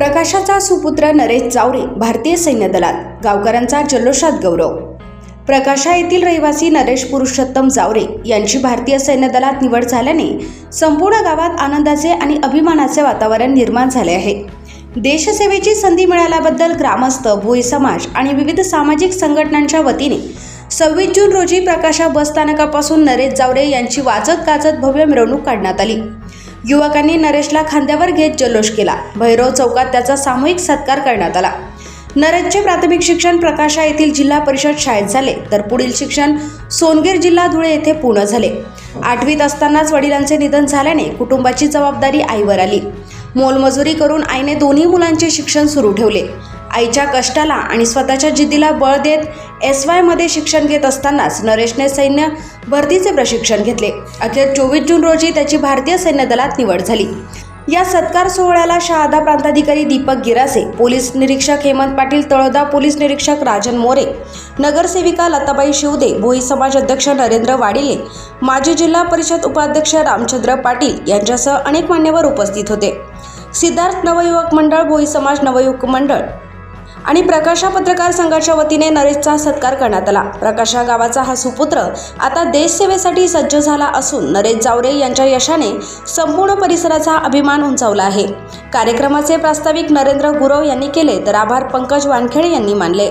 प्रकाशाचा सुपुत्र नरेश जावरे भारतीय सैन्य दलात, गावकऱ्यांचा जल्लोषात गौरव। प्रकाशा येथील रहिवासी नरेश पुरुषोत्तम जावरे यांची भारतीय सैन्य दलात निवड झाल्याने संपूर्ण गावात आनंदाचे आणि अभिमानाचे वातावरण निर्माण झाले आहे। देशसेवेची संधी मिळाल्याबद्दल ग्रामस्थ, भोई समाज आणि विविध सामाजिक संघटनांच्या वतीने 26 जून रोजी प्रकाशा बस स्थानकापासून नरेश जावरे यांची वाजत गाजत भव्य मिरवणूक काढण्यात आली। युवकांनी नरेशला खांद्यावर घेत जल्लोष केला। भैरव चौकात त्याचा सामूहिक सत्कार करण्यात आला। नरेशचे प्राथमिक शिक्षण प्रकाशा येथील जिल्हा परिषद शाळेत झाले, तर पुढील शिक्षण सोनगीर जिल्हा धुळे येथे पूर्ण झाले। 8वीत असतानाच वडिलांचे निधन झाल्याने कुटुंबाची जबाबदारी आईवर आली। मोलमजुरी करून आईने दोन्ही मुलांचे शिक्षण सुरू ठेवले। आईच्या कष्टाला आणि स्वतःच्या जिद्दीला बळ देत SY मध्ये शिक्षण घेत असतानाच नरेशने सैन्य भरतीचे प्रशिक्षण घेतले। अखेर 24 जून रोजी त्याची भारतीय सैन्य दलात निवड झाली। या सत्कार सोहळ्याला शहादा प्रांताधिकारी दीपक गिरासे, पोलीस निरीक्षक हेमंत पाटील तळोदा, पोलीस निरीक्षक राजन मोरे, नगरसेविका लताबाई शिवदे, भोई समाज अध्यक्ष नरेंद्र वाडिले, माजी जिल्हा परिषद उपाध्यक्ष रामचंद्र पाटील यांच्यासह अनेक मान्यवर उपस्थित होते। सिद्धार्थ नवयुवक मंडळ, भोई समाज नवयुवक मंडळ आणि प्रकाशा पत्रकार संघाच्या वतीने नरेशचा सत्कार करण्यात आला। प्रकाशा गावाचा हा सुपुत्र आता देशसेवेसाठी सज्ज झाला असून नरेश जावरे यांच्या यशाने संपूर्ण परिसराचा अभिमान उंचावला आहे। कार्यक्रमाचे प्रास्ताविक नरेंद्र गुरव यांनी केले, तर आभार पंकज वानखेडे यांनी मानले।